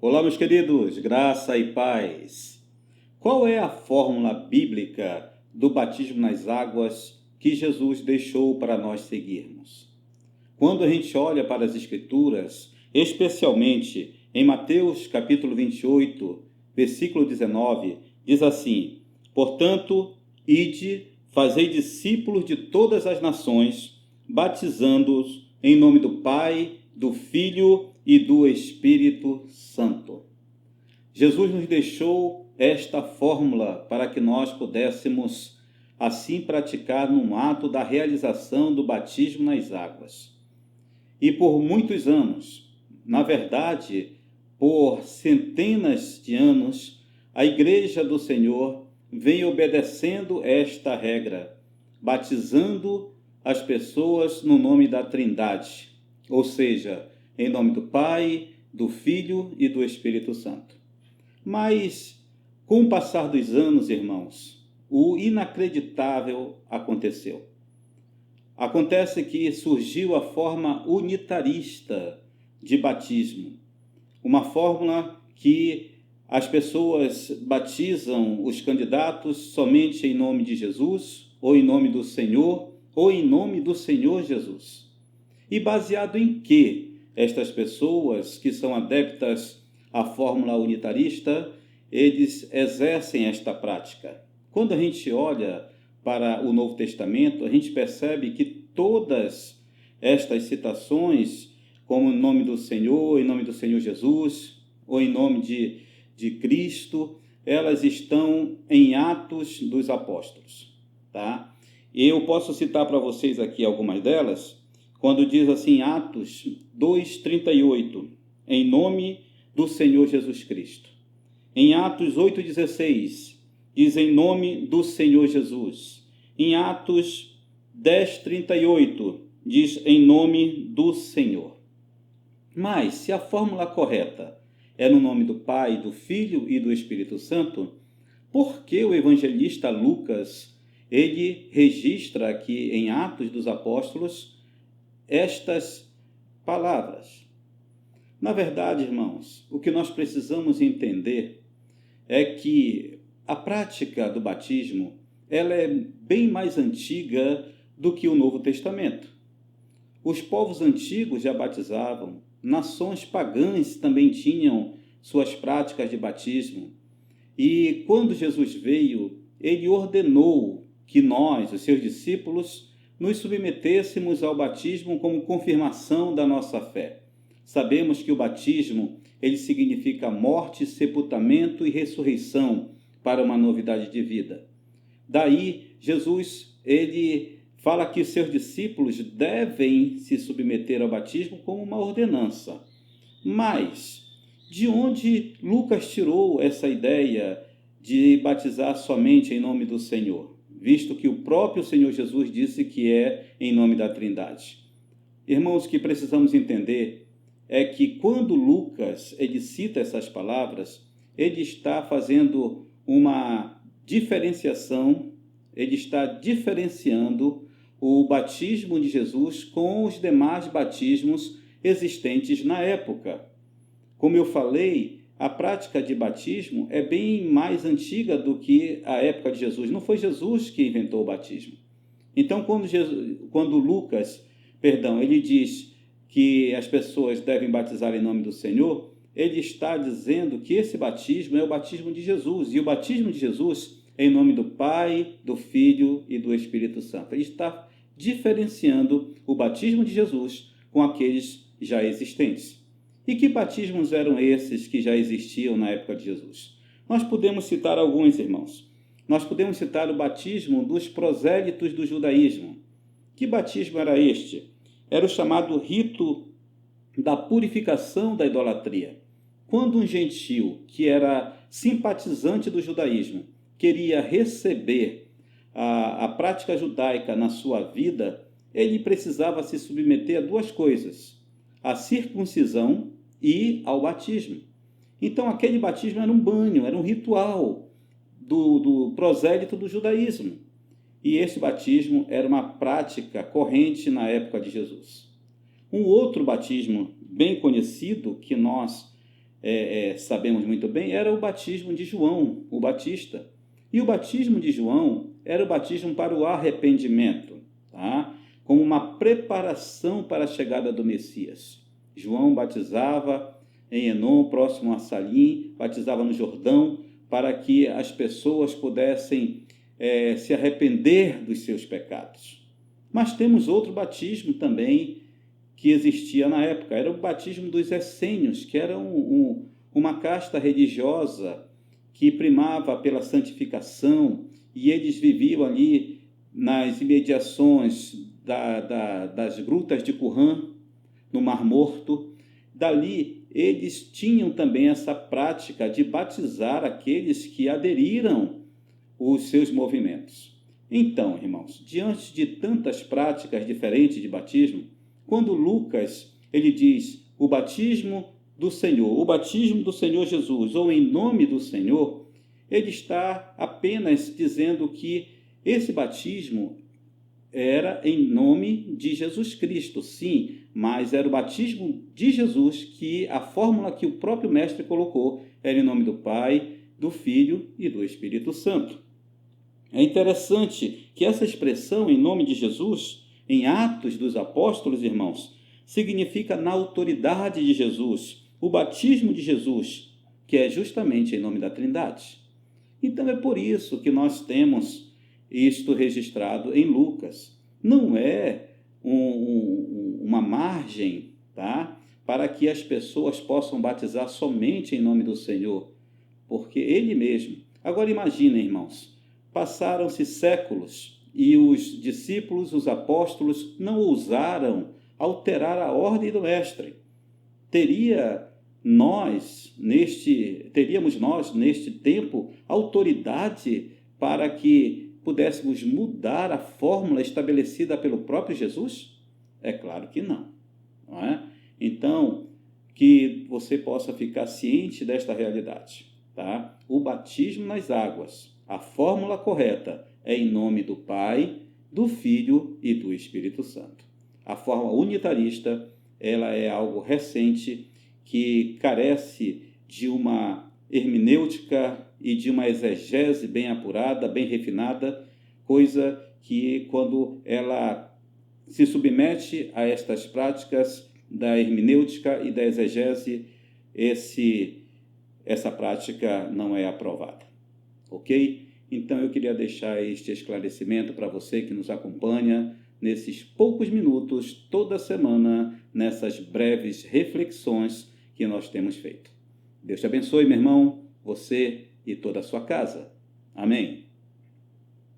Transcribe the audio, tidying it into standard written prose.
Olá, meus queridos, graça e paz. Qual é a fórmula bíblica do batismo nas águas que Jesus deixou para nós seguirmos? Quando a gente olha para as Escrituras, especialmente em Mateus capítulo 28, versículo 19, diz assim: Portanto, ide, fazei discípulos de todas as nações, batizando-os em nome do Pai, do Filho e do Espírito Santo. Jesus nos deixou esta fórmula para que nós pudéssemos assim praticar num ato da realização do batismo nas águas. E por muitos anos, na verdade, por centenas de anos, a Igreja do Senhor vem obedecendo esta regra, batizando as pessoas no nome da Trindade, ou seja, em nome do Pai, do Filho e do Espírito Santo. Mas, com o passar dos anos, irmãos, o inacreditável aconteceu. Acontece que surgiu a forma unitarista de batismo, uma fórmula que as pessoas batizam os candidatos somente em nome de Jesus, ou em nome do Senhor, ou em nome do Senhor Jesus. E baseado em que estas pessoas que são adeptas à fórmula unitarista, eles exercem esta prática? Quando a gente olha para o Novo Testamento, a gente percebe que todas estas citações, como em nome do Senhor, em nome do Senhor Jesus, ou em nome de Cristo, elas estão em Atos dos Apóstolos, tá? Eu posso citar para vocês aqui algumas delas, quando diz assim, Atos 2:38, em nome do Senhor Jesus Cristo. Em Atos 8:16, diz em nome do Senhor Jesus. Em Atos 10:38, diz em nome do Senhor. Mas, se a fórmula correta é no nome do Pai, do Filho e do Espírito Santo, por que o evangelista Lucas, ele registra aqui em Atos dos Apóstolos estas palavras? Na verdade, irmãos, o que nós precisamos entender é que a prática do batismo, ela é bem mais antiga do que o Novo Testamento. Os povos antigos já batizavam, nações pagãs também tinham suas práticas de batismo. E quando Jesus veio, ele ordenou que nós, os seus discípulos, nos submetêssemos ao batismo como confirmação da nossa fé. Sabemos que o batismo, ele significa morte, sepultamento e ressurreição para uma novidade de vida. Daí, Jesus, ele fala que os seus discípulos devem se submeter ao batismo como uma ordenança. Mas, de onde Lucas tirou essa ideia de batizar somente em nome do Senhor? Visto que o próprio Senhor Jesus disse que é em nome da Trindade. Irmãos, o que precisamos entender é que quando Lucas ele cita essas palavras, ele está fazendo uma diferenciação, ele está diferenciando o batismo de Jesus com os demais batismos existentes na época. Como eu falei, a prática de batismo é bem mais antiga do que a época de Jesus. Não foi Jesus que inventou o batismo. Então, quando Lucas, ele diz que as pessoas devem batizar em nome do Senhor, ele está dizendo que esse batismo é o batismo de Jesus. E o batismo de Jesus é em nome do Pai, do Filho e do Espírito Santo. Ele está diferenciando o batismo de Jesus com aqueles já existentes. E que batismos eram esses que já existiam na época de Jesus? Nós podemos citar alguns, irmãos. Nós podemos citar o batismo dos prosélitos do judaísmo. Que batismo era este? Era o chamado rito da purificação da idolatria. Quando um gentio, que era simpatizante do judaísmo, queria receber a prática judaica na sua vida, ele precisava se submeter a duas coisas: a circuncisão e ao batismo. Então, aquele batismo era um banho, era um ritual do prosélito do judaísmo. E esse batismo era uma prática corrente na época de Jesus. Um outro batismo bem conhecido que nós sabemos muito bem, era o batismo de João, o Batista. E o batismo de João era o batismo para o arrependimento, tá? Como uma preparação para a chegada do Messias. João batizava em Enom, próximo a Salim, batizava no Jordão, para que as pessoas pudessem se arrepender dos seus pecados. Mas temos outro batismo também que existia na época, era o batismo dos essênios, que era uma casta religiosa que primava pela santificação, e eles viviam ali nas imediações das grutas de Qumran, no Mar Morto. Dali, eles tinham também essa prática de batizar aqueles que aderiram os seus movimentos. Então, irmãos, diante de tantas práticas diferentes de batismo, quando Lucas ele diz o batismo do Senhor Jesus, ou em nome do Senhor, ele está apenas dizendo que esse batismo era em nome de Jesus Cristo, sim, mas era o batismo de Jesus, que a fórmula que o próprio mestre colocou era em nome do Pai, do Filho e do Espírito Santo. É interessante que essa expressão em nome de Jesus, em Atos dos Apóstolos, irmãos, significa na autoridade de Jesus, o batismo de Jesus, que é justamente em nome da Trindade. Então é por isso que nós temos isto registrado em Lucas. Não é uma margem, tá, para que as pessoas possam batizar somente em nome do Senhor, porque Ele mesmo. Agora imaginem, irmãos, passaram-se séculos e os discípulos, os apóstolos, não ousaram alterar a ordem do Mestre. Teríamos nós, neste tempo, autoridade para que pudéssemos mudar a fórmula estabelecida pelo próprio Jesus? É claro que não, não é? Então, que você possa ficar ciente desta realidade, tá? O batismo nas águas, a fórmula correta é em nome do Pai, do Filho e do Espírito Santo. A forma unitarista, ela é algo recente que carece de uma hermenêutica e de uma exegese bem apurada, bem refinada, coisa que, quando ela se submete a estas práticas da hermenêutica e da exegese, essa prática não é aprovada. Ok? Então eu queria deixar este esclarecimento para você que nos acompanha nesses poucos minutos, toda semana, nessas breves reflexões que nós temos feito. Deus te abençoe, meu irmão, você e toda a sua casa. Amém.